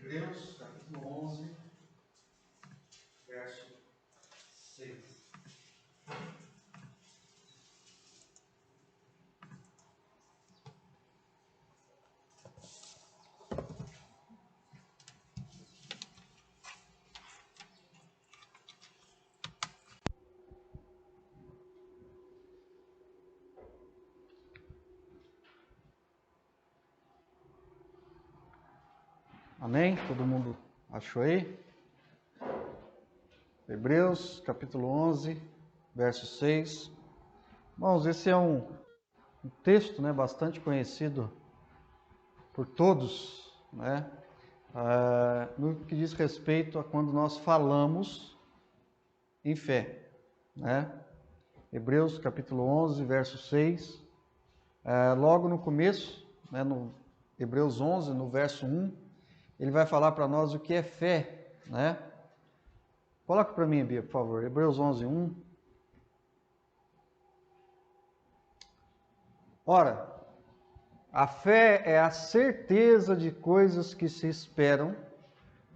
Hebreus, capítulo 11, verso 6. Amém? Todo mundo achou aí? Hebreus, capítulo 11, verso 6. Irmãos, esse é um texto, bastante conhecido por todos, no que diz respeito a quando nós falamos em fé, Hebreus, capítulo 11, verso 6. Logo no começo, no Hebreus 11, no verso 1, ele vai falar para nós o que é fé, Coloca para mim, Bia, por favor, Hebreus 11, 1. Ora, a fé é a certeza de coisas que se esperam,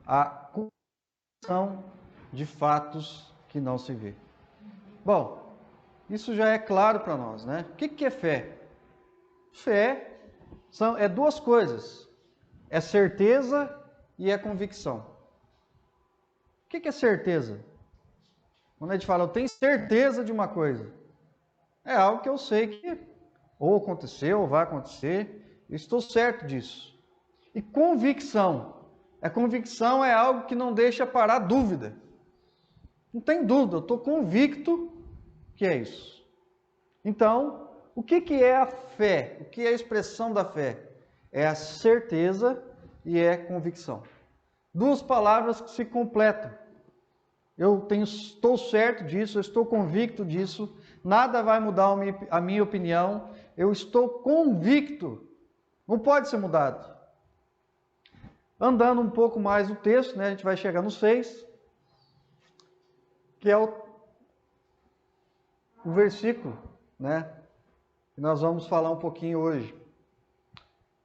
a convicção de fatos que não se vê. Bom, isso já é claro para nós, O que é fé? Fé é duas coisas, é certeza e é convicção. O que é certeza? Quando a gente fala, eu tenho certeza de uma coisa, é algo que eu sei que ou aconteceu, ou vai acontecer, eu estou certo disso. E convicção? A convicção é algo que não deixa parar dúvida. Não tem dúvida, eu estou convicto que é isso. Então, o que é a fé? O que é a expressão da fé? É a certeza e é convicção. Duas palavras que se completam. Estou certo disso, eu estou convicto disso, nada vai mudar a minha opinião, eu estou convicto, não pode ser mudado. Andando um pouco mais no texto, a gente vai chegar no 6, que é o versículo, que nós vamos falar um pouquinho hoje.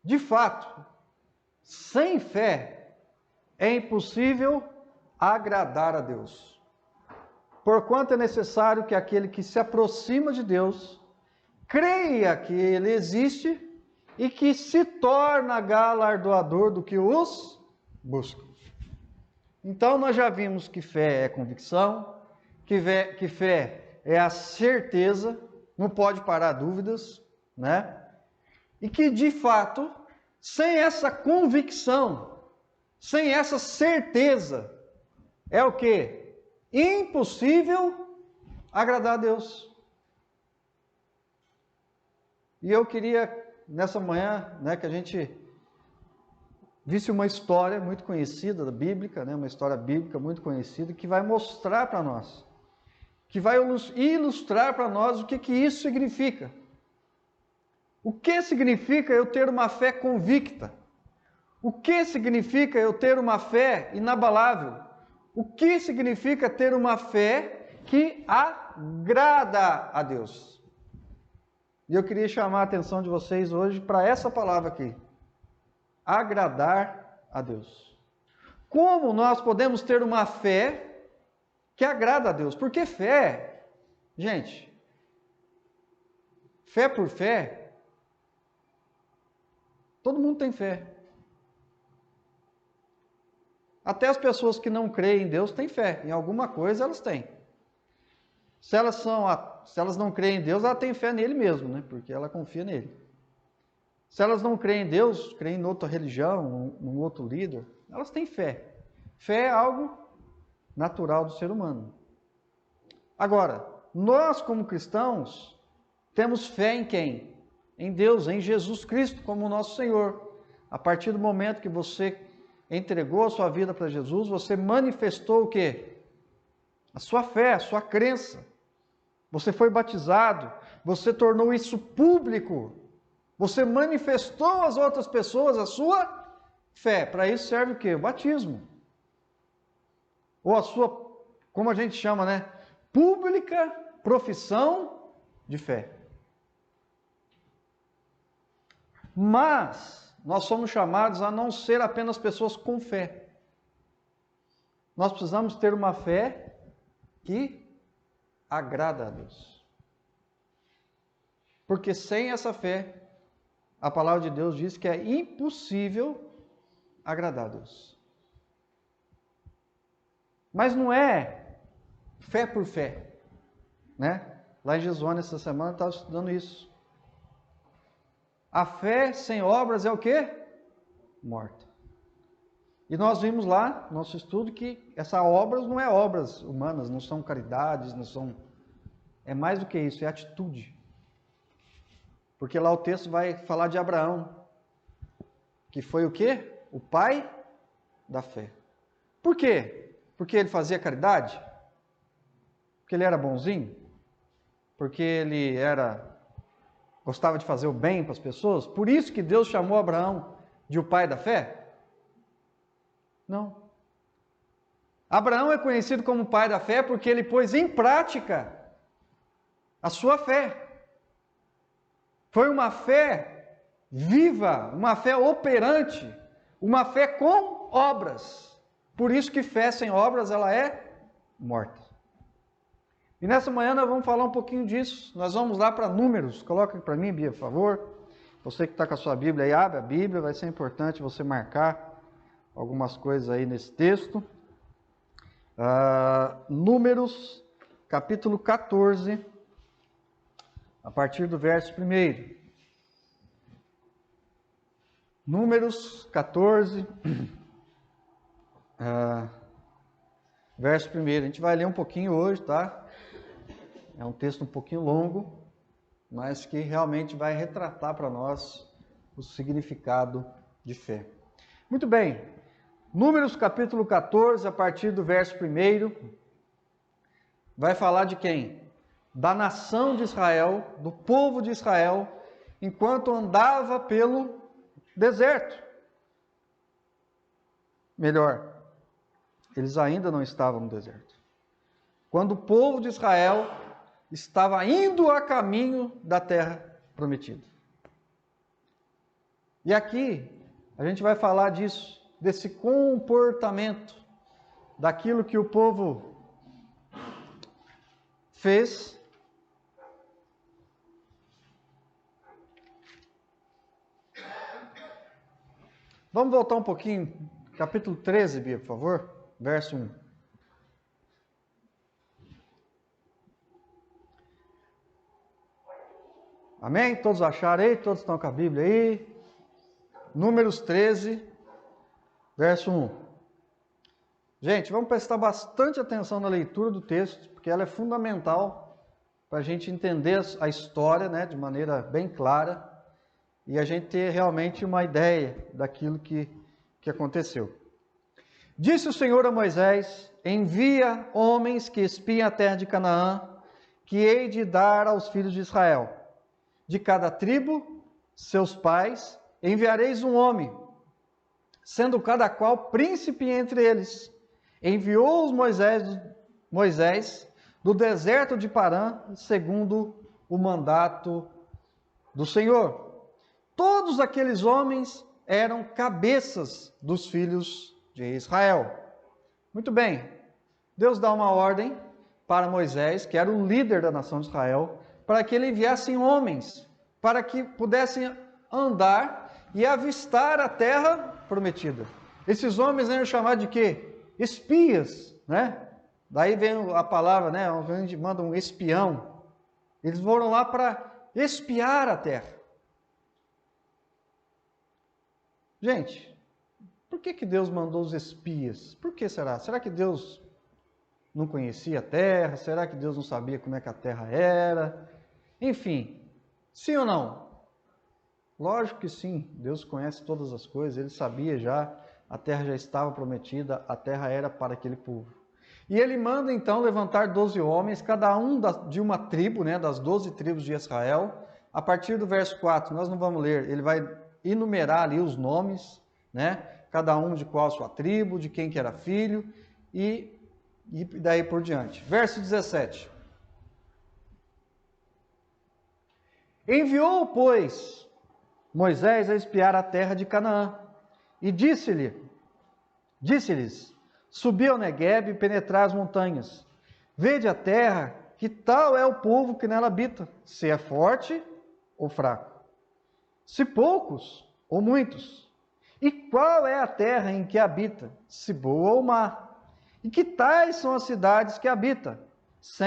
De fato, sem fé é impossível agradar a Deus. Porquanto é necessário que aquele que se aproxima de Deus creia que Ele existe e que se torna galardoador do que os busca. Então nós já vimos que fé é convicção, que fé é a certeza, não pode parar dúvidas, E que de fato, sem essa convicção, sem essa certeza, é o quê? Impossível agradar a Deus. E eu queria, nessa manhã, que a gente visse uma história muito conhecida da bíblica, uma história bíblica muito conhecida, que vai mostrar para nós, que vai ilustrar para nós o que isso significa. O que significa eu ter uma fé convicta? O que significa eu ter uma fé inabalável? O que significa ter uma fé que agrada a Deus? E eu queria chamar a atenção de vocês hoje para essa palavra aqui. Agradar a Deus. Como nós podemos ter uma fé que agrada a Deus? Porque fé, gente, fé por fé, todo mundo tem fé. Até as pessoas que não creem em Deus têm fé. Em alguma coisa elas têm. Se elas não creem em Deus, ela tem fé nele mesmo, Porque ela confia nele. Se elas não creem em Deus, creem em outra religião, num outro líder, elas têm fé. Fé é algo natural do ser humano. Agora, nós como cristãos, temos fé em quem? Em Deus, em Jesus Cristo como nosso Senhor. A partir do momento que você entregou a sua vida para Jesus, você manifestou o quê? A sua fé, a sua crença. Você foi batizado, você tornou isso público. Você manifestou às outras pessoas a sua fé. Para isso serve o quê? O batismo. Ou a sua, como a gente chama, pública profissão de fé. Mas nós somos chamados a não ser apenas pessoas com fé. Nós precisamos ter uma fé que agrada a Deus. Porque sem essa fé, a palavra de Deus diz que é impossível agradar a Deus. Mas não é fé por fé, né? Lá em Jesônia, essa semana, eu estava estudando isso. A fé sem obras é o quê? Morta. E nós vimos lá, no nosso estudo, que essa obras não é obras humanas, não são caridades, não são... É mais do que isso, é atitude. Porque lá o texto vai falar de Abraão, que foi o quê? O pai da fé. Por quê? Porque ele fazia caridade? Porque ele era bonzinho? Porque ele gostava de fazer o bem para as pessoas? Por isso que Deus chamou Abraão de o pai da fé? Não. Abraão é conhecido como pai da fé porque ele pôs em prática a sua fé. Foi uma fé viva, uma fé operante, uma fé com obras. Por isso que fé sem obras, ela é morta. E nessa manhã nós vamos falar um pouquinho disso. Nós vamos lá para Números. Coloca para mim, Bia, por favor. Você que está com a sua Bíblia aí, abre a Bíblia. Vai ser importante você marcar algumas coisas aí nesse texto. Números, capítulo 14, a partir do verso 1. Números 14, verso 1. A gente vai ler um pouquinho hoje, tá? É um texto um pouquinho longo, mas que realmente vai retratar para nós o significado de fé. Muito bem. Números capítulo 14, a partir do verso 1, vai falar de quem? Da nação de Israel, do povo de Israel, enquanto andava pelo deserto. Melhor, eles ainda não estavam no deserto. Quando o povo de Israel estava indo a caminho da terra prometida. E aqui a gente vai falar disso, desse comportamento, daquilo que o povo fez. Vamos voltar um pouquinho, capítulo 13, Bia, por favor, verso 1. Amém? Todos acharam aí? Todos estão com a Bíblia aí? Números 13, verso 1. Gente, vamos prestar bastante atenção na leitura do texto, porque ela é fundamental para a gente entender a história, né, de maneira bem clara e a gente ter realmente uma ideia daquilo que aconteceu. Disse o Senhor a Moisés: envia homens que espiem a terra de Canaã, que hei de dar aos filhos de Israel. De cada tribo, seus pais, enviareis um homem, sendo cada qual príncipe entre eles. Enviou-os Moisés do deserto de Parã, segundo o mandato do Senhor. Todos aqueles homens eram cabeças dos filhos de Israel. Muito bem, Deus dá uma ordem para Moisés, que era o líder da nação de Israel, para que ele enviasse homens, para que pudessem andar e avistar a terra prometida. Esses homens eram chamados de quê? Espias, né? Daí vem a palavra, né? A gente manda um espião. Eles foram lá para espiar a terra. Gente, por que Deus mandou os espias? Por que será? Será que Deus não conhecia a terra? Será que Deus não sabia como é que a terra era? Enfim, sim ou não? Lógico que sim, Deus conhece todas as coisas, Ele sabia já, a terra já estava prometida, a terra era para aquele povo. E Ele manda então levantar 12 homens, cada um de uma tribo, né, das 12 tribos de Israel. A partir do verso 4, nós não vamos ler, ele vai enumerar ali os nomes, né, cada um de qual a sua tribo, de quem que era filho, e daí por diante. Verso 17. Enviou, pois, Moisés a espiar a terra de Canaã, e disse-lhes, subi ao Neguebe e penetrai as montanhas. Vede a terra, que tal é o povo que nela habita, se é forte ou fraco, se poucos ou muitos. E qual é a terra em que habita, se boa ou má? E que tais são as cidades que habita, se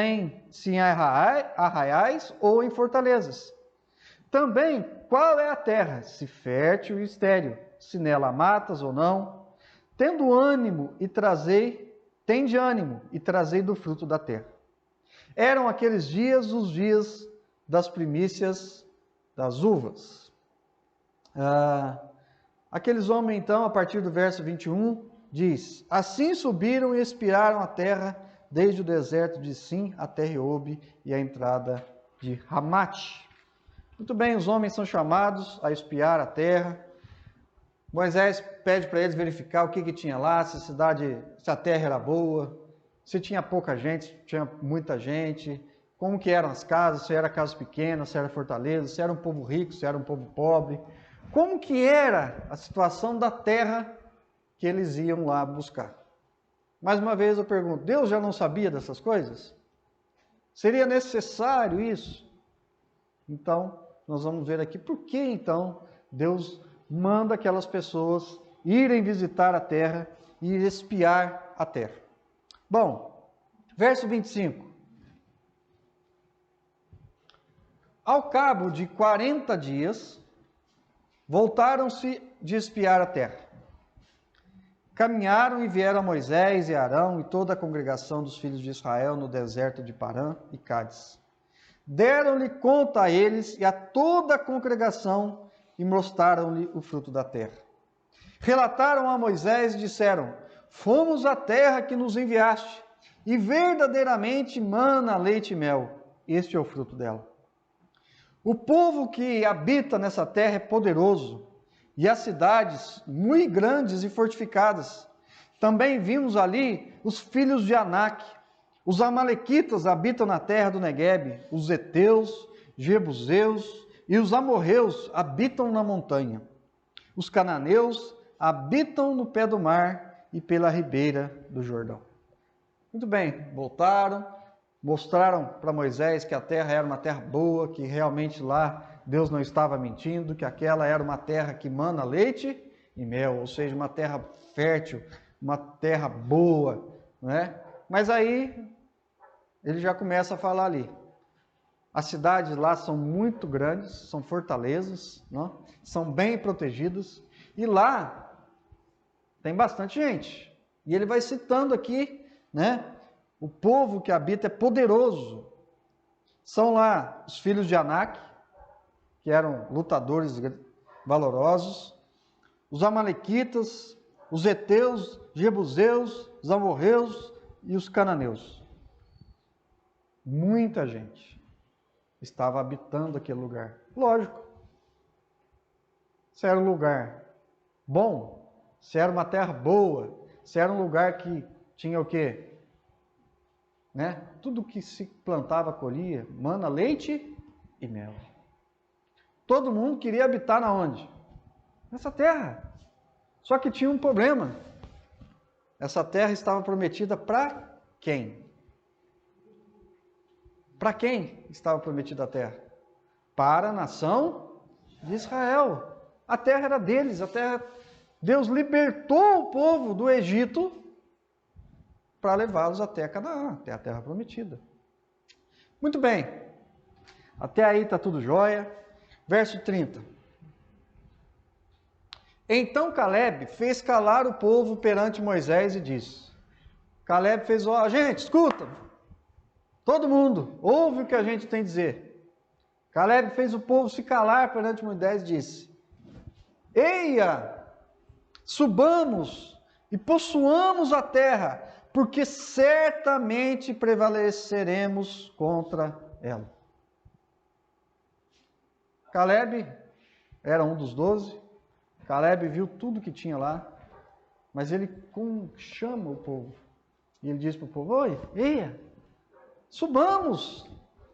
em arraiais ou em fortalezas? Também, qual é a terra, se fértil e estéril, se nela matas ou não? Tende ânimo e trazei do fruto da terra. Eram aqueles dias os dias das primícias das uvas. Aqueles homens, então, a partir do verso 21, diz: assim subiram e espiaram a terra, desde o deserto de Sim até Reobe e a entrada de Ramate. Muito bem, os homens são chamados a espiar a terra. Moisés pede para eles verificar o que tinha lá, se a terra era boa, se tinha pouca gente, se tinha muita gente, como que eram as casas, se eram casas pequenas, se era fortaleza, se era um povo rico, se era um povo pobre. Como que era a situação da terra que eles iam lá buscar? Mais uma vez eu pergunto, Deus já não sabia dessas coisas? Seria necessário isso? Então, nós vamos ver aqui por que então Deus manda aquelas pessoas irem visitar a terra e espiar a terra. Bom, verso 25. Ao cabo de 40 dias, voltaram-se de espiar a terra. Caminharam e vieram a Moisés e Arão e toda a congregação dos filhos de Israel no deserto de Parã e Cádiz. Deram-lhe conta a eles e a toda a congregação e mostraram-lhe o fruto da terra. Relataram a Moisés e disseram: fomos à terra que nos enviaste, e verdadeiramente mana leite e mel. Este é o fruto dela. O povo que habita nessa terra é poderoso, e as cidades muito grandes e fortificadas. Também vimos ali os filhos de Anak. Os amalequitas habitam na terra do Neguebe, os heteus, jebuseus e os amorreus habitam na montanha. Os cananeus habitam no pé do mar e pela ribeira do Jordão. Muito bem, voltaram, mostraram para Moisés que a terra era uma terra boa, que realmente lá Deus não estava mentindo, que aquela era uma terra que mana leite e mel, ou seja, uma terra fértil, uma terra boa, não é? Mas aí ele já começa a falar ali. As cidades lá são muito grandes, são fortalezas, não? São bem protegidas, e lá tem bastante gente. E ele vai citando aqui, né? O povo que habita é poderoso. São lá os filhos de Anak, que eram lutadores valorosos, os amalequitas, os heteus, jebuseus, os amorreus e os cananeus. Muita gente estava habitando aquele lugar. Lógico. Se era um lugar bom, se era uma terra boa, se era um lugar que tinha o quê? Né? Tudo que se plantava, colhia, mana leite e mel. Todo mundo queria habitar na onde? Nessa terra. Só que tinha um problema. Essa terra estava prometida para quem? Para quem estava prometida a terra? Para a nação de Israel. A terra era deles, a terra... Deus libertou o povo do Egito para levá-los até Canaã, até a terra prometida. Muito bem. Até aí está tudo jóia. Verso 30. Então Caleb fez calar o povo perante Moisés e disse... Caleb fez, gente, escuta, todo mundo, ouve o que a gente tem a dizer. Caleb fez o povo se calar perante Moisés e disse: eia, subamos e possuamos a terra, porque certamente prevaleceremos contra ela. Caleb era um dos 12, Caleb viu tudo que tinha lá, mas ele chama o povo, e ele diz para o povo: oi, eia,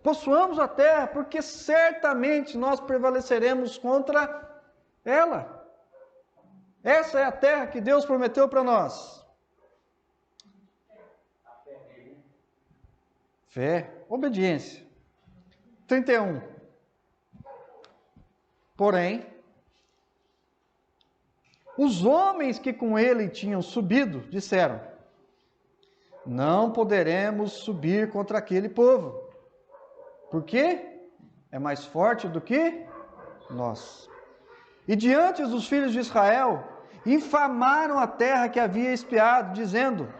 possuamos a terra, porque certamente nós prevaleceremos contra Ela. Essa é a terra que Deus prometeu para nós. Fé, obediência. 31. Porém, os homens que com ele tinham subido disseram: não poderemos subir contra aquele povo. Por quê? É mais forte do que nós. E diante dos filhos de Israel, infamaram a terra que havia espiado, dizendo: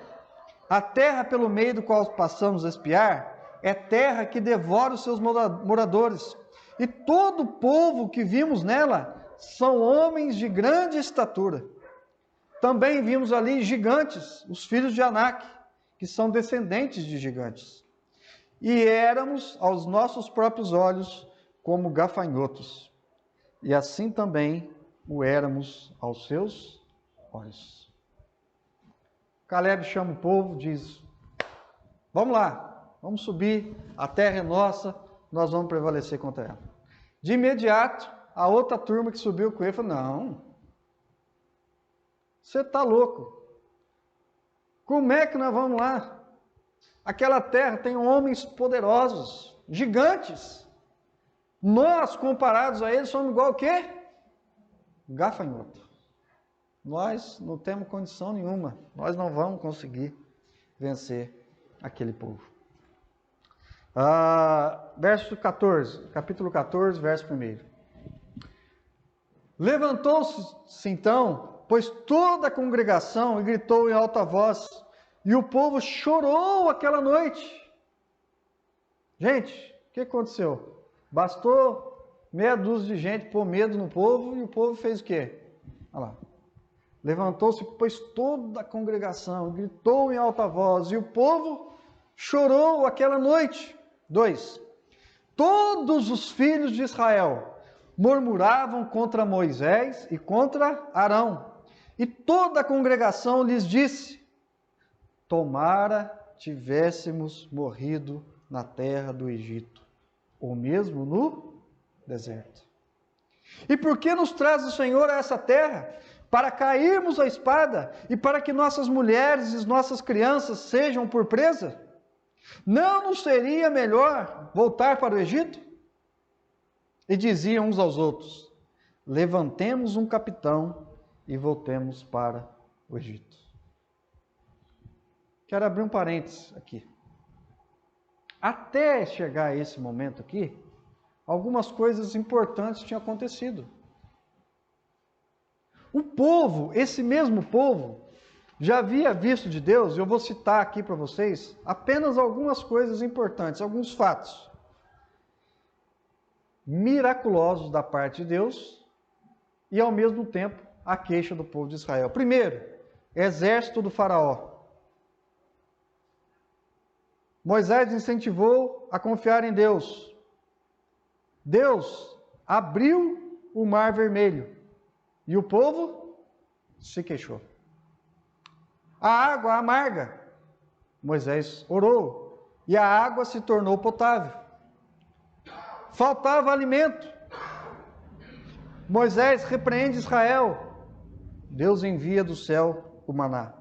a terra pelo meio do qual passamos a espiar é terra que devora os seus moradores. E todo o povo que vimos nela são homens de grande estatura. Também vimos ali gigantes, os filhos de Anak, que são descendentes de gigantes. E éramos, aos nossos próprios olhos, como gafanhotos. E assim também o éramos aos seus olhos. Caleb chama o povo, diz: vamos lá, vamos subir, a terra é nossa, nós vamos prevalecer contra ela. De imediato, a outra turma que subiu com ele falou: não, você está louco. Como é que nós vamos lá? Aquela terra tem homens poderosos, gigantes. Nós, comparados a eles, somos igual o quê? Gafanhoto. Nós não temos condição nenhuma. Nós não vamos conseguir vencer aquele povo. Verso 14, capítulo 14, verso 1. Levantou-se então, pois toda a congregação e gritou em alta voz, e o povo chorou aquela noite. Gente, o que aconteceu? Bastou meia dúzia de gente pôr medo no povo, e o povo fez o quê? Olha lá. Levantou-se, pois toda a congregação gritou em alta voz, e o povo chorou aquela noite. 2. Todos os filhos de Israel murmuravam contra Moisés e contra Arão. E toda a congregação lhes disse: tomara tivéssemos morrido na terra do Egito, ou mesmo no deserto. E por que nos traz o Senhor a essa terra? Para cairmos à espada e para que nossas mulheres e nossas crianças sejam por presa? Não nos seria melhor voltar para o Egito? E diziam uns aos outros: levantemos um capitão e voltemos para o Egito. Quero abrir um parênteses aqui. Até chegar a esse momento aqui, algumas coisas importantes tinham acontecido. O povo, esse mesmo povo, já havia visto de Deus, e eu vou citar aqui para vocês apenas algumas coisas importantes, alguns fatos miraculosos da parte de Deus e, ao mesmo tempo, a queixa do povo de Israel. Primeiro, exército do faraó. Moisés incentivou a confiar em Deus. Deus abriu o mar vermelho e o povo se queixou. A água amarga. Moisés orou e a água se tornou potável. Faltava alimento. Moisés repreende Israel. Deus envia do céu o maná.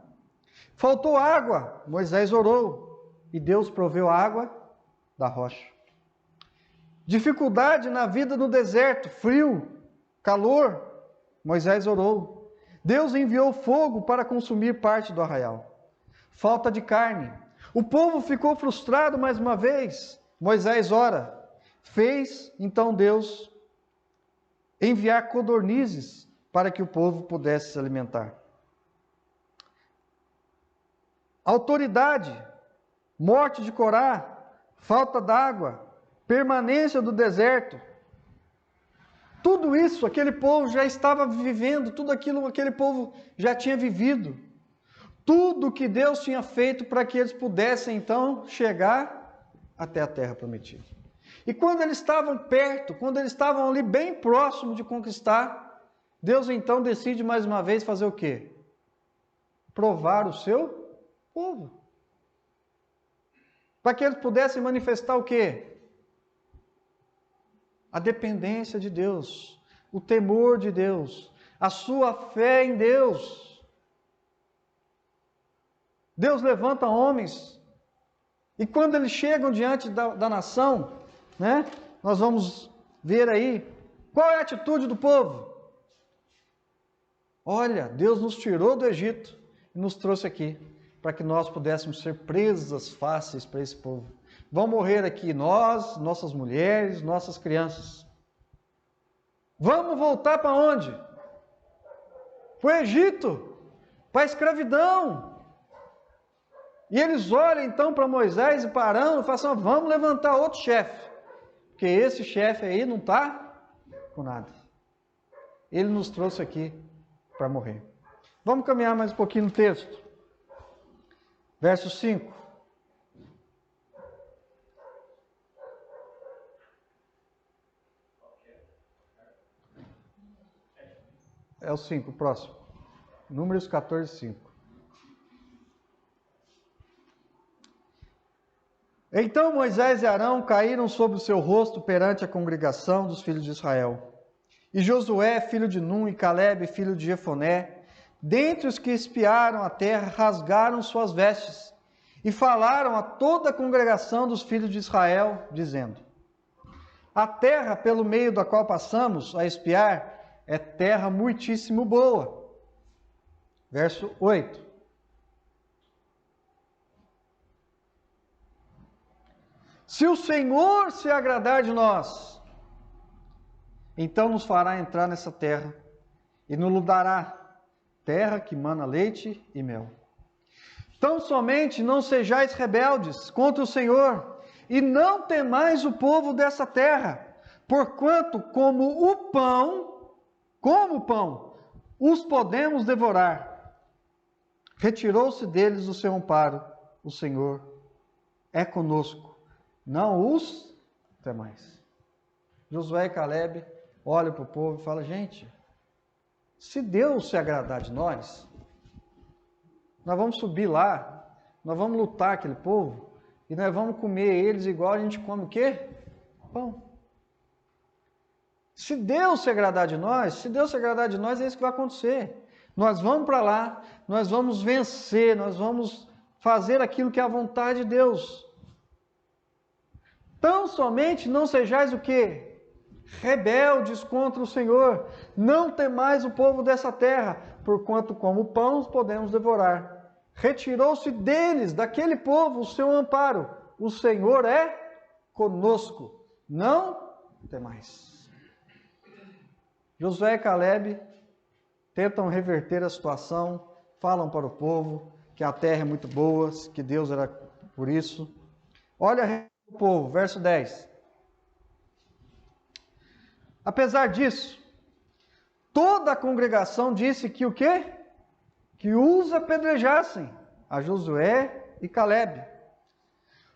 Faltou água. Moisés orou e Deus proveu a água da rocha. Dificuldade na vida no deserto, frio, calor. Moisés orou. Deus enviou fogo para consumir parte do arraial. Falta de carne. O povo ficou frustrado mais uma vez. Moisés ora. Fez então Deus enviar codornizes para que o povo pudesse se alimentar. Autoridade, morte de Corá, falta d'água, permanência do deserto. Tudo isso aquele povo já estava vivendo, tudo aquilo aquele povo já tinha vivido. Tudo que Deus tinha feito para que eles pudessem então chegar até a terra prometida. E quando eles estavam perto, quando eles estavam ali bem próximo de conquistar, Deus então decide mais uma vez fazer o quê? Provar o seu povo. Para que eles pudessem manifestar o quê? A dependência de Deus, o temor de Deus, a sua fé em Deus. Deus levanta homens, e quando eles chegam diante da nação, né, nós vamos ver aí, qual é a atitude do povo? Olha, Deus nos tirou do Egito e nos trouxe aqui, para que nós pudéssemos ser presas fáceis para esse povo. Vão morrer aqui nós, nossas mulheres, nossas crianças. Vamos voltar para onde? Para o Egito, para a escravidão. E eles olham então para Moisés e para Arão e falam assim, vamos levantar outro chefe, porque esse chefe aí não está com nada. Ele nos trouxe aqui para morrer. Vamos caminhar mais um pouquinho no texto. Verso 5. É o 5, o próximo. Números 14, 5. Então Moisés e Arão caíram sobre o seu rosto perante a congregação dos filhos de Israel. E Josué, filho de Num, e Calebe, filho de Jefoné, dentre os que espiaram a terra, rasgaram suas vestes e falaram a toda a congregação dos filhos de Israel, dizendo: a terra pelo meio da qual passamos a espiar é terra muitíssimo boa. Verso 8. Se o Senhor se agradar de nós, então nos fará entrar nessa terra e nos dará terra que mana leite e mel. Tão somente não sejais rebeldes contra o Senhor e não temais o povo dessa terra, porquanto como o pão, os podemos devorar. Retirou-se deles o seu amparo, o Senhor é conosco, não os temais. Josué e Calebe olham para o povo e falam, gente, se Deus se agradar de nós vamos subir lá, nós vamos lutar aquele povo, e nós vamos comer eles igual a gente come o quê? Pão. Se Deus se agradar de nós, é isso que vai acontecer. Nós vamos para lá, nós vamos vencer, nós vamos fazer aquilo que é a vontade de Deus. Tão somente não sejais o quê? Rebeldes contra o Senhor. Não temais o povo dessa terra, porquanto como pão os podemos devorar. Retirou-se deles, daquele povo, o seu amparo. O Senhor é conosco. Não temais. Josué e Calebe tentam reverter a situação, falam para o povo que a terra é muito boa, que Deus era por isso. Olha o povo, verso 10. Apesar disso, toda a congregação disse que o quê? Que os apedrejassem, a Josué e Calebe.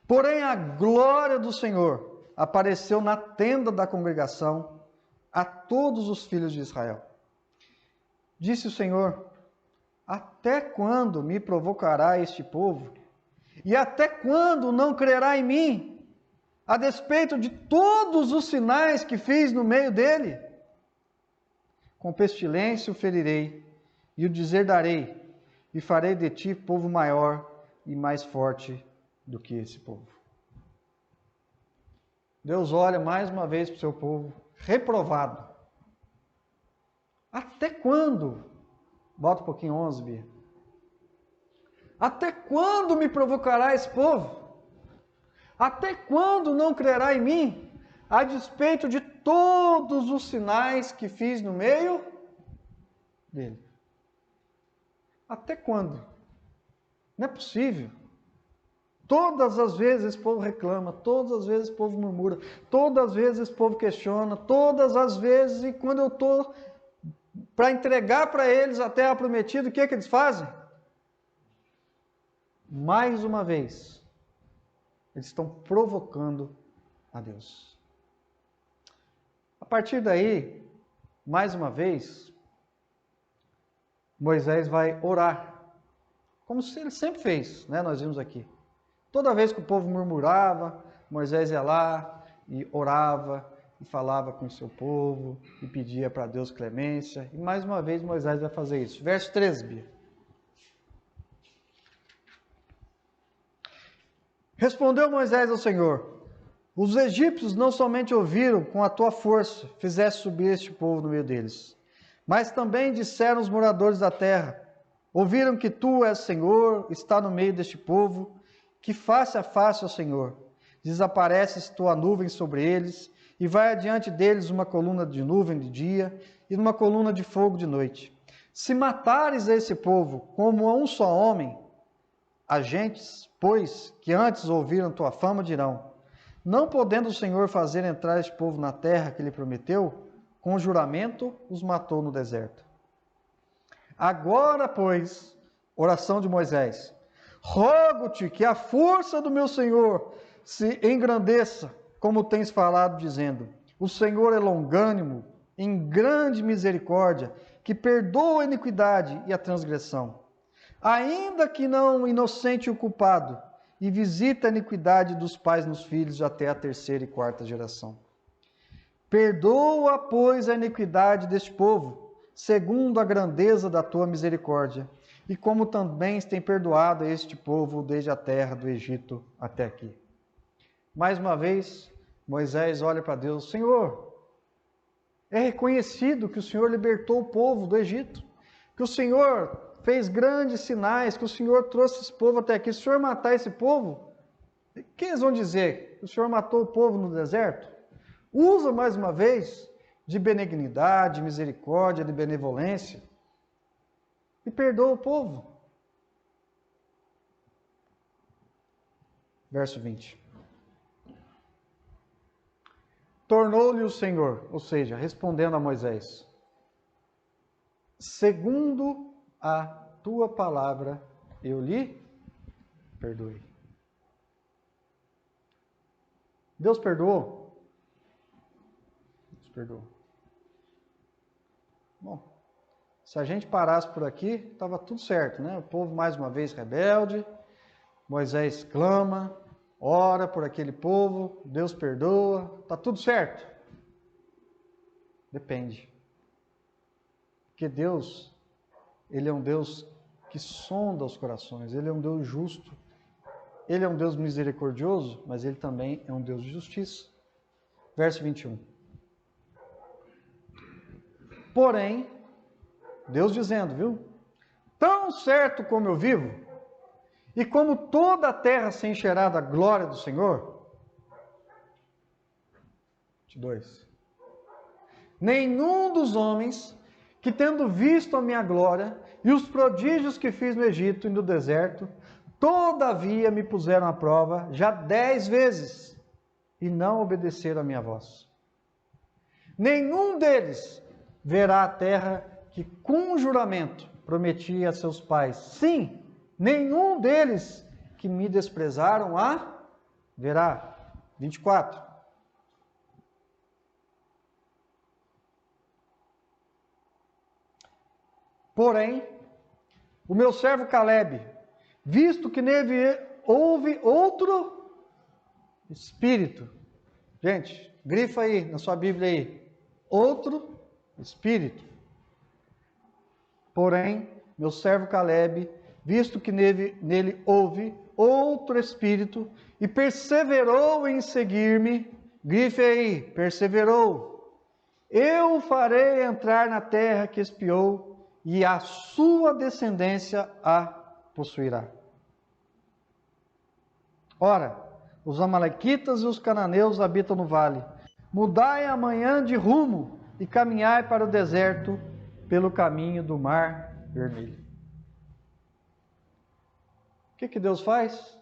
Porém, a glória do Senhor apareceu na tenda da congregação a todos os filhos de Israel. Disse o Senhor, até quando me provocará este povo? E até quando não crerá em mim, a despeito de todos os sinais que fiz no meio dele? Com pestilência o ferirei, e o deserdarei, e farei de ti povo maior e mais forte do que esse povo. Deus olha mais uma vez para o seu povo, reprovado. Até quando? Bota um pouquinho 11, Bia. Até quando me provocará esse povo? Até quando não crerá em mim, a despeito de todos os sinais que fiz no meio dele? Até quando? Não é possível. Todas as vezes esse povo reclama, todas as vezes esse povo murmura, todas as vezes esse povo questiona, todas as vezes, e quando eu estou para entregar para eles a terra prometida, o que é que eles fazem? Mais uma vez, eles estão provocando a Deus. A partir daí, mais uma vez, Moisés vai orar, como ele sempre fez, né? Nós vimos aqui. Toda vez que o povo murmurava, Moisés ia lá e orava e falava com o seu povo e pedia para Deus clemência. E mais uma vez Moisés vai fazer isso. Verso 13, Bia. Respondeu Moisés ao Senhor: os egípcios não somente ouviram com a tua força, fizeste subir este povo no meio deles, mas também disseram os moradores da terra: ouviram que tu és Senhor, está no meio deste povo, que face a face, ó Senhor, desapareces tua nuvem sobre eles, e vai adiante deles uma coluna de nuvem de dia e uma coluna de fogo de noite. Se matares esse povo como a um só homem, as gentes, pois, que antes ouviram tua fama, dirão: não podendo o Senhor fazer entrar este povo na terra que lhe prometeu, com juramento os matou no deserto. Agora, pois, oração de Moisés: rogo-te que a força do meu Senhor se engrandeça, como tens falado, dizendo: o Senhor é longânimo, em grande misericórdia, que perdoa a iniquidade e a transgressão, ainda que não inocente o culpado, e visita a iniquidade dos pais nos filhos até a terceira e quarta geração. Perdoa, pois, a iniquidade deste povo, segundo a grandeza da tua misericórdia, e como também tem perdoado a este povo desde a terra do Egito até aqui. Mais uma vez, Moisés olha para Deus: Senhor, é reconhecido que o Senhor libertou o povo do Egito, que o Senhor fez grandes sinais, que o Senhor trouxe esse povo até aqui. Se o Senhor matar esse povo, o que eles vão dizer? O Senhor matou o povo no deserto? Usa mais uma vez de benignidade, de misericórdia, de benevolência e perdoa o povo. Verso 20. Tornou-lhe o Senhor, ou seja, respondendo a Moisés: segundo a tua palavra eu lhe perdoei. Deus perdoou? Deus perdoou. Bom, se a gente parasse por aqui, estava tudo certo, né? O povo mais uma vez rebelde, Moisés clama, ora por aquele povo, Deus perdoa, está tudo certo? Depende. Porque Deus, Ele é um Deus que sonda os corações, Ele é um Deus justo, Ele é um Deus misericordioso, mas Ele também é um Deus de justiça. Verso 21. Porém, Deus dizendo, viu? Tão certo como eu vivo, e como toda a terra se encherá da glória do Senhor. 22. Nenhum dos homens que, tendo visto a minha glória e os prodígios que fiz no Egito e no deserto, todavia me puseram à prova já 10 vezes e não obedeceram a minha voz. Nenhum deles verá a terra que com juramento prometi a seus pais. Sim, nenhum deles que me desprezaram a verá. 24. Porém, o meu servo Caleb, visto que nele houve outro espírito. Gente, grifa aí na sua Bíblia aí. Outro espírito. Porém, meu servo Caleb, visto que nele houve outro espírito, e perseverou em seguir-me, grife aí, perseverou, eu o farei entrar na terra que espiou, e a sua descendência a possuirá. Ora, os amalequitas e os cananeus habitam no vale. Mudai amanhã de rumo e caminhai para o deserto pelo caminho do Mar Vermelho. O que Deus faz?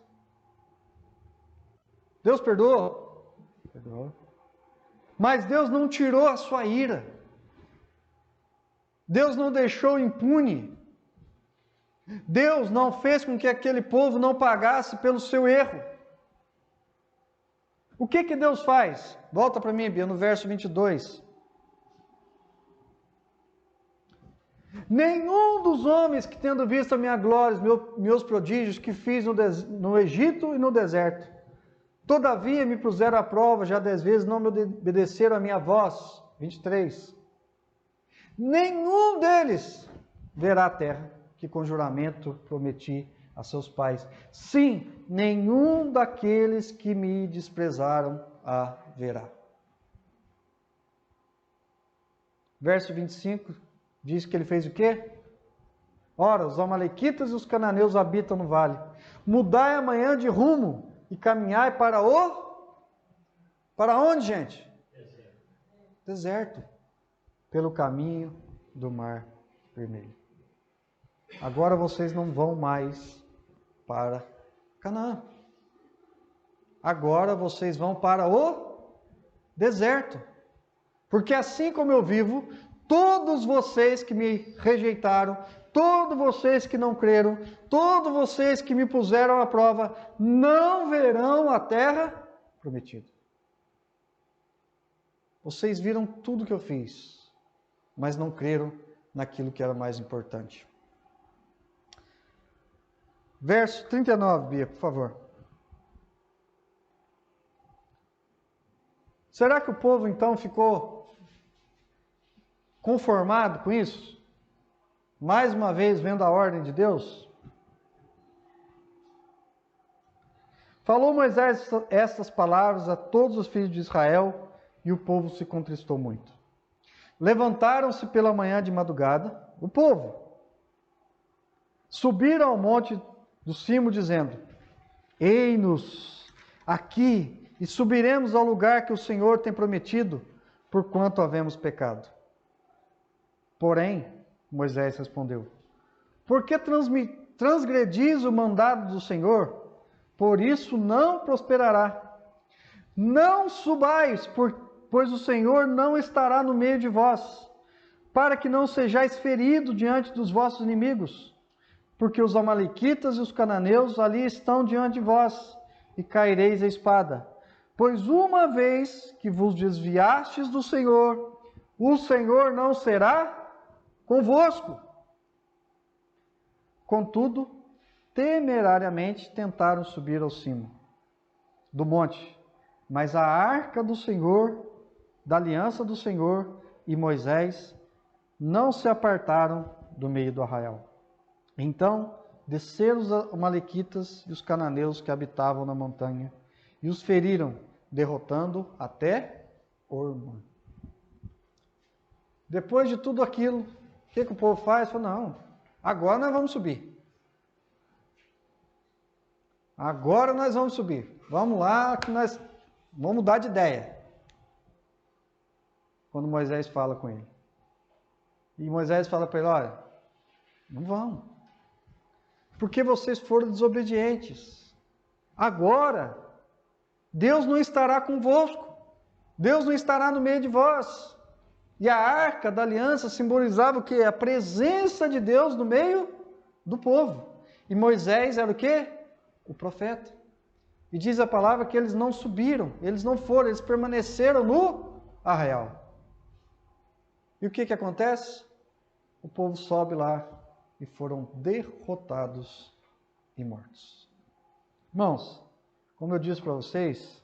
Deus perdoou? Perdoou. Mas Deus não tirou a sua ira. Deus não deixou impune. Deus não fez com que aquele povo não pagasse pelo seu erro. O que Deus faz? Volta para mim, Bia, no verso 22. Nenhum dos homens que, tendo visto a minha glória, meus prodígios que fiz no Egito e no deserto, Todavia me puseram à prova já 10 vezes, não me obedeceram a minha voz. 23. Nenhum deles verá a terra que com juramento prometi a seus pais. Sim, nenhum daqueles que me desprezaram a verá. Verso 25 diz que ele fez o quê? Ora, os amalequitas e os cananeus habitam no vale. Mudai amanhã de rumo e caminhai para o... Para onde, gente? Deserto. Pelo caminho do Mar Vermelho. Agora vocês não vão mais para Canaã. Agora vocês vão para o deserto. Porque assim como eu vivo, todos vocês que me rejeitaram, todos vocês que não creram, todos vocês que me puseram à prova, não verão a terra prometida. Vocês viram tudo que eu fiz, mas não creram naquilo que era mais importante. Verso 39, Bia, por favor. Será que o povo então ficou conformado com isso? Mais uma vez vendo a ordem de Deus? Falou Moisés estas palavras a todos os filhos de Israel, e o povo se contristou muito. Levantaram-se pela manhã de madrugada, o povo. Subiram ao monte do cimo, dizendo: Ei-nos aqui, e subiremos ao lugar que o Senhor tem prometido, porquanto havemos pecado. Porém, Moisés respondeu: Por que transgredis o mandado do Senhor? Por isso não prosperará. Não subais, pois o Senhor não estará no meio de vós, para que não sejais feridos diante dos vossos inimigos, porque os amalequitas e os cananeus ali estão diante de vós, e caireis a espada. Pois uma vez que vos desviastes do Senhor, o Senhor não será convosco. Contudo, temerariamente tentaram subir ao cimo do monte, mas a arca do Senhor, da aliança do Senhor e Moisés não se apartaram do meio do arraial. Então desceram os amalequitas e os cananeus que habitavam na montanha e os feriram, derrotando até Orma. Depois de tudo aquilo, o que o povo faz? Fala, não, agora nós vamos subir. Agora nós vamos subir. Vamos lá que nós vamos mudar de ideia. Quando Moisés fala com ele. E Moisés fala para ele, olha, não vão. Porque vocês foram desobedientes. Agora, Deus não estará convosco. Deus não estará no meio de vós. E a arca da aliança simbolizava o quê? A presença de Deus no meio do povo. E Moisés era o quê? O profeta. E diz a palavra que eles não subiram, eles não foram, eles permaneceram no arraial. E o que acontece? O povo sobe lá e foram derrotados e mortos. Irmãos, como eu disse para vocês,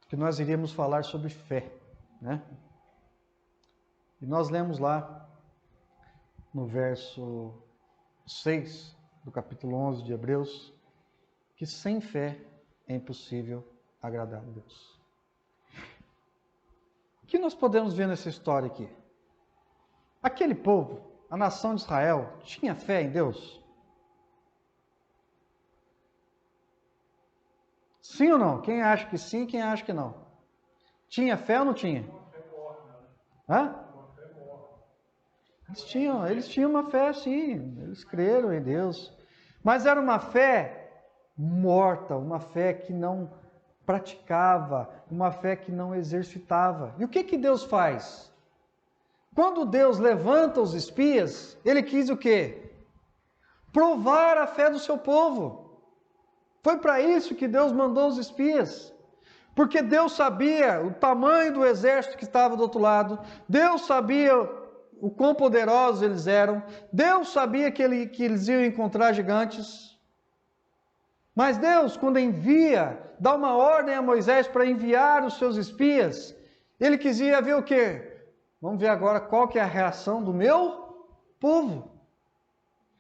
que nós iríamos falar sobre fé, né? E nós lemos lá no verso 6 do capítulo 11 de Hebreus, que sem fé é impossível agradar a Deus. O que nós podemos ver nessa história aqui? Aquele povo, a nação de Israel, tinha fé em Deus? Sim ou não? Quem acha que sim, quem acha que não? Tinha fé ou não tinha? Hã? Eles tinham uma fé, sim. Eles creram em Deus. Mas era uma fé morta, uma fé que não praticava, uma fé que não exercitava. E o que Deus faz? Quando Deus levanta os espias, Ele quis o quê? Provar a fé do seu povo. Foi para isso que Deus mandou os espias. Porque Deus sabia o tamanho do exército que estava do outro lado. Deus sabia o quão poderosos eles eram. Deus sabia que eles iam encontrar gigantes. Mas Deus, quando dá uma ordem a Moisés para enviar os seus espias, ele quisia ver o quê? Vamos ver agora qual que é a reação do meu povo.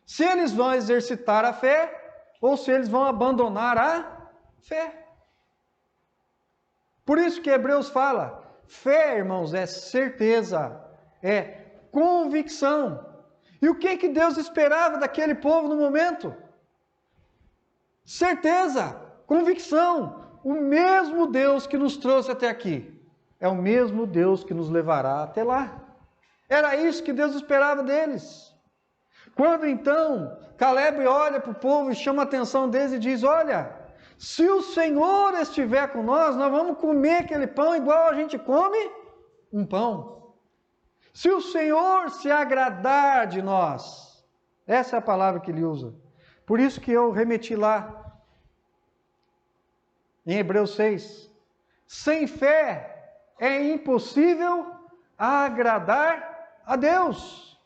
Se eles vão exercitar a fé, ou se eles vão abandonar a fé. Por isso que Hebreus fala, fé, irmãos, é certeza, é convicção. E o que Deus esperava daquele povo no momento? Certeza, convicção. O mesmo Deus que nos trouxe até aqui é o mesmo Deus que nos levará até lá. Era isso que Deus esperava deles. Quando então Caleb olha para o povo e chama a atenção deles e diz, olha, se o Senhor estiver com nós vamos comer aquele pão igual a gente come um pão. Se o Senhor se agradar de nós, essa é a palavra que ele usa. Por isso que eu remeti lá, em Hebreus 6. Sem fé é impossível agradar a Deus.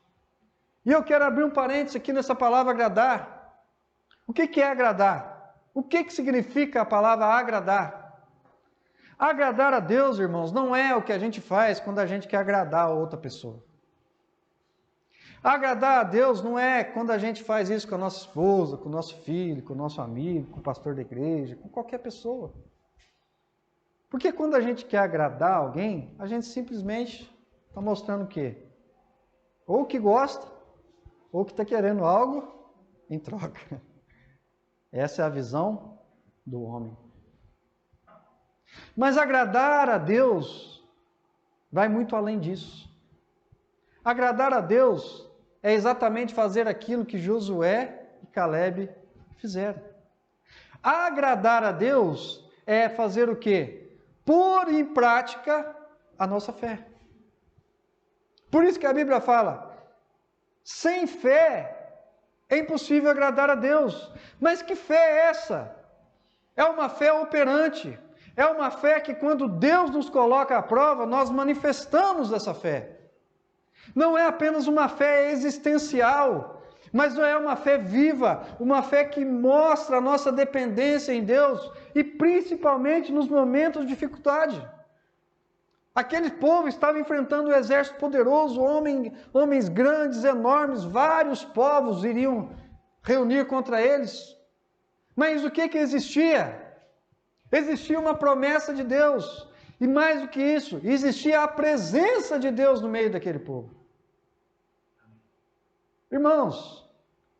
E eu quero abrir um parênteses aqui nessa palavra agradar. O que é agradar? O que significa a palavra agradar? Agradar a Deus, irmãos, não é o que a gente faz quando a gente quer agradar a outra pessoa. Agradar a Deus não é quando a gente faz isso com a nossa esposa, com o nosso filho, com o nosso amigo, com o pastor da igreja, com qualquer pessoa. Porque quando a gente quer agradar alguém, a gente simplesmente está mostrando o quê? Ou que gosta, ou que está querendo algo em troca. Essa é a visão do homem. Mas agradar a Deus vai muito além disso. Agradar a Deus é exatamente fazer aquilo que Josué e Caleb fizeram. Agradar a Deus é fazer o quê? Pôr em prática a nossa fé. Por isso que a Bíblia fala, sem fé é impossível agradar a Deus. Mas que fé é essa? É uma fé operante. É uma fé que quando Deus nos coloca à prova, nós manifestamos essa fé. Não é apenas uma fé existencial, mas é uma fé viva, uma fé que mostra a nossa dependência em Deus e principalmente nos momentos de dificuldade. Aquele povo estava enfrentando um exército poderoso, homens grandes, enormes, vários povos iriam reunir contra eles. Mas o que existia? Existia uma promessa de Deus. E mais do que isso, existia a presença de Deus no meio daquele povo. Irmãos,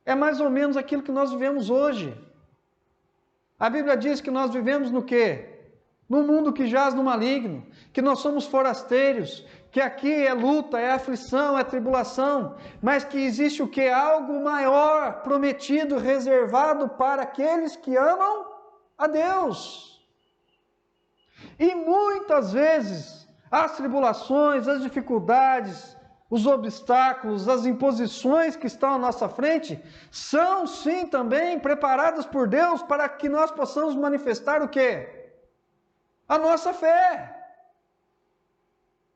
é mais ou menos aquilo que nós vivemos hoje. A Bíblia diz que nós vivemos no quê? Num mundo que jaz no maligno, que nós somos forasteiros, que aqui é luta, é aflição, é tribulação, mas que existe o quê? Algo maior, prometido, reservado para aqueles que amam a Deus. E muitas vezes, as tribulações, as dificuldades, os obstáculos, as imposições que estão à nossa frente, são sim também preparadas por Deus para que nós possamos manifestar o quê? A nossa fé.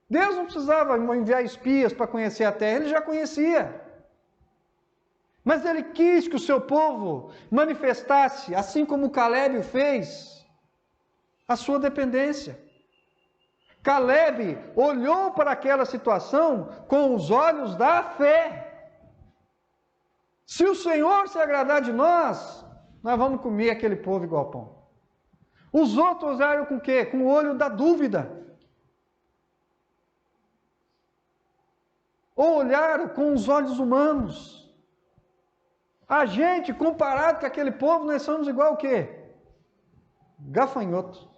Deus não precisava enviar espias para conhecer a terra, ele já conhecia. Mas ele quis que o seu povo manifestasse, assim como Caleb fez, a sua dependência. Caleb olhou para aquela situação com os olhos da fé. Se o Senhor se agradar de nós vamos comer aquele povo igual pão. Os outros olharam com o quê? Com o olho da dúvida. Ou olharam com os olhos humanos. A gente, comparado com aquele povo, nós somos igual o quê? Gafanhoto.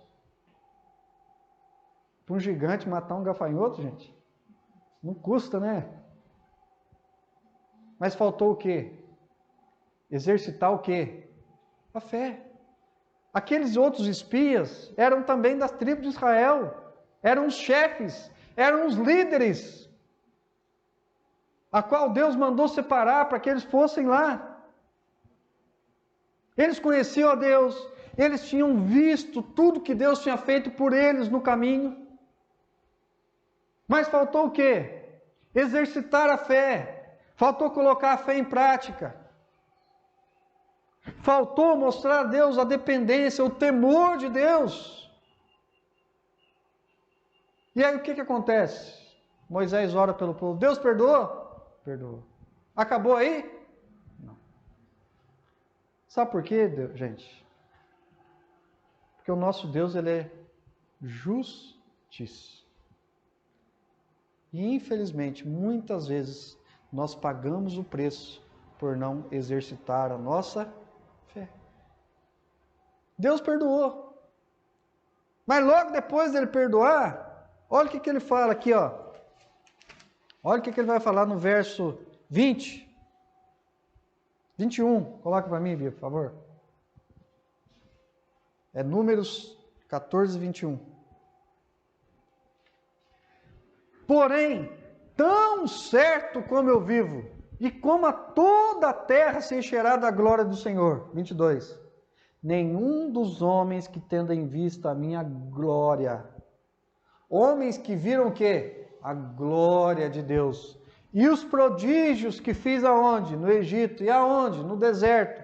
Para um gigante matar um gafanhoto, gente, não custa, né? Mas faltou o quê? Exercitar o quê? A fé. Aqueles outros espias eram também das tribos de Israel, eram os chefes, eram os líderes, a qual Deus mandou separar para que eles fossem lá. Eles conheciam a Deus, eles tinham visto tudo que Deus tinha feito por eles no caminho. Mas faltou o quê? Exercitar a fé. Faltou colocar a fé em prática. Faltou mostrar a Deus a dependência, o temor de Deus. E aí o que acontece? Moisés ora pelo povo. Deus perdoou? Perdoou. Acabou aí? Não. Sabe por quê, gente? Porque o nosso Deus, ele é justiça. E infelizmente, muitas vezes, nós pagamos o preço por não exercitar a nossa fé. Deus perdoou. Mas logo depois dele perdoar, olha o que ele fala aqui, ó. Olha o que ele vai falar no verso 20. 21. Coloca para mim, Bia, por favor. É Números 14, 21. Porém, tão certo como eu vivo, e como a toda a terra se encherá da glória do Senhor. 22. Nenhum dos homens que tendo em vista a minha glória, homens que viram o quê? A glória de Deus. E os prodígios que fiz aonde? No Egito. E aonde? No deserto.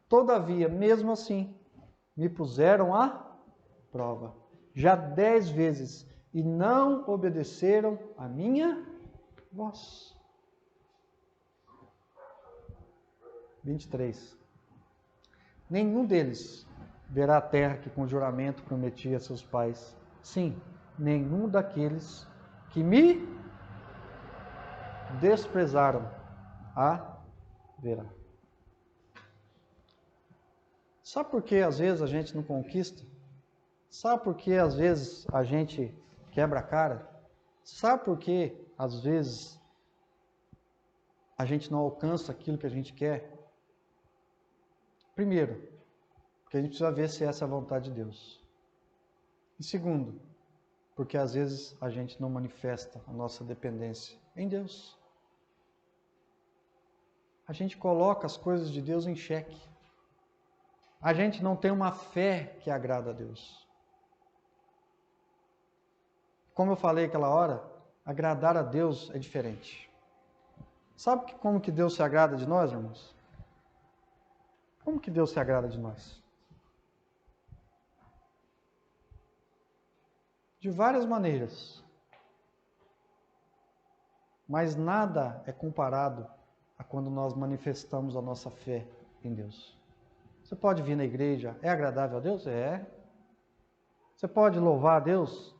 Todavia, mesmo assim, me puseram à prova. Já 10 vezes. E não obedeceram a minha voz. 23. Nenhum deles verá a terra que com juramento prometi a seus pais. Sim, nenhum daqueles que me desprezaram a verá. Sabe por que às vezes a gente não conquista? Sabe por que às vezes a gente quebra a cara? Sabe por que às vezes a gente não alcança aquilo que a gente quer? Primeiro, porque a gente precisa ver se essa é a vontade de Deus. E segundo, porque às vezes a gente não manifesta a nossa dependência em Deus. A gente coloca as coisas de Deus em xeque. A gente não tem uma fé que agrada a Deus. Como eu falei aquela hora, agradar a Deus é diferente. Sabe como que Deus se agrada de nós, irmãos? Como que Deus se agrada de nós? De várias maneiras. Mas nada é comparado a quando nós manifestamos a nossa fé em Deus. Você pode vir na igreja, é agradável a Deus? É. Você pode louvar a Deus?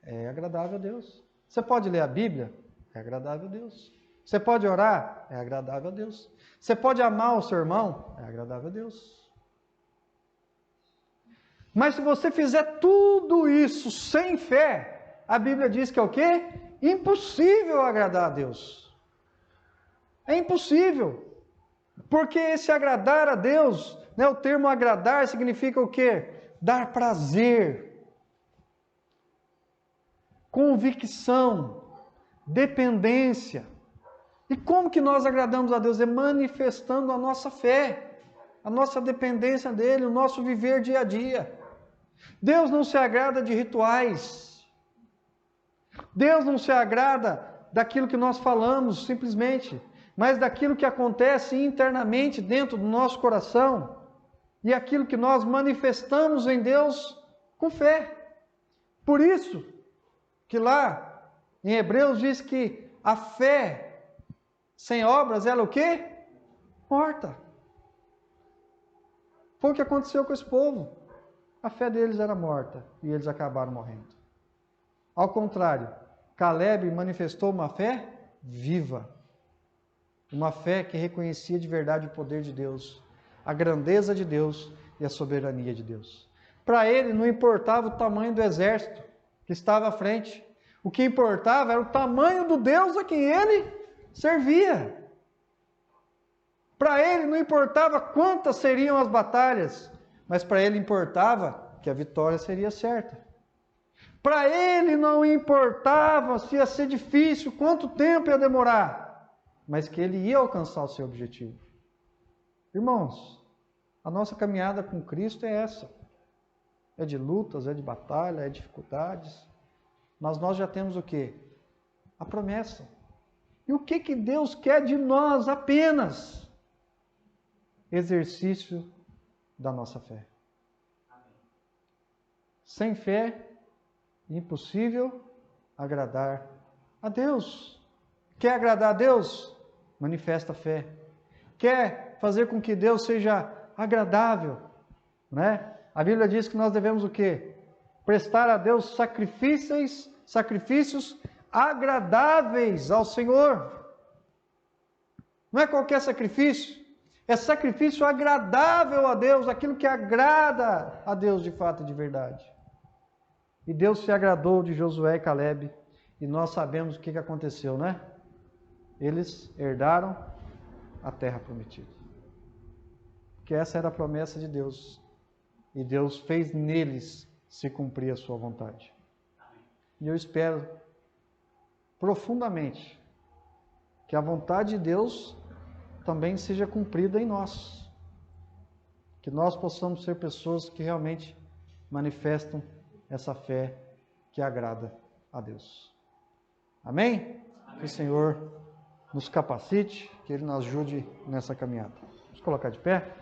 É agradável a Deus. Você pode ler a Bíblia? É agradável a Deus. Você pode orar? É agradável a Deus. Você pode amar o seu irmão? É agradável a Deus. Mas se você fizer tudo isso sem fé, a Bíblia diz que é o quê? Impossível agradar a Deus. É impossível. Porque esse agradar a Deus, né, o termo agradar significa o quê? Dar prazer, convicção, dependência. E como que nós agradamos a Deus? É manifestando a nossa fé, a nossa dependência dEle, o nosso viver dia a dia. Deus não se agrada de rituais. Deus não se agrada daquilo que nós falamos, simplesmente, mas daquilo que acontece internamente dentro do nosso coração e aquilo que nós manifestamos em Deus com fé. Por isso que lá em Hebreus diz que a fé sem obras, ela é o quê? Morta. Foi o que aconteceu com esse povo. A fé deles era morta e eles acabaram morrendo. Ao contrário, Caleb manifestou uma fé viva. Uma fé que reconhecia de verdade o poder de Deus, a grandeza de Deus e a soberania de Deus. Para ele não importava o tamanho do exército que estava à frente. O que importava era o tamanho do Deus a quem ele servia. Para ele não importava quantas seriam as batalhas, mas para ele importava que a vitória seria certa. Para ele não importava se ia ser difícil, quanto tempo ia demorar, mas que ele ia alcançar o seu objetivo. Irmãos, a nossa caminhada com Cristo é essa. É de lutas, é de batalha, é de dificuldades. Mas nós já temos o quê? A promessa. E o que Deus quer de nós apenas? exercício da nossa fé. Sem fé, impossível agradar a Deus. Quer agradar a Deus? Manifesta fé. Quer fazer com que Deus seja agradável, né? A Bíblia diz que nós devemos o quê? Prestar a Deus sacrifícios agradáveis ao Senhor. Não é qualquer sacrifício, é sacrifício agradável a Deus, aquilo que agrada a Deus de fato e de verdade. E Deus se agradou de Josué e Caleb, e nós sabemos o que aconteceu, né? Eles herdaram a terra prometida. Porque essa era a promessa de Deus. E Deus fez neles se cumprir a sua vontade. E eu espero profundamente que a vontade de Deus também seja cumprida em nós. Que nós possamos ser pessoas que realmente manifestam essa fé que agrada a Deus. Amém? Amém. Que o Senhor nos capacite, que Ele nos ajude nessa caminhada. Vamos colocar de pé?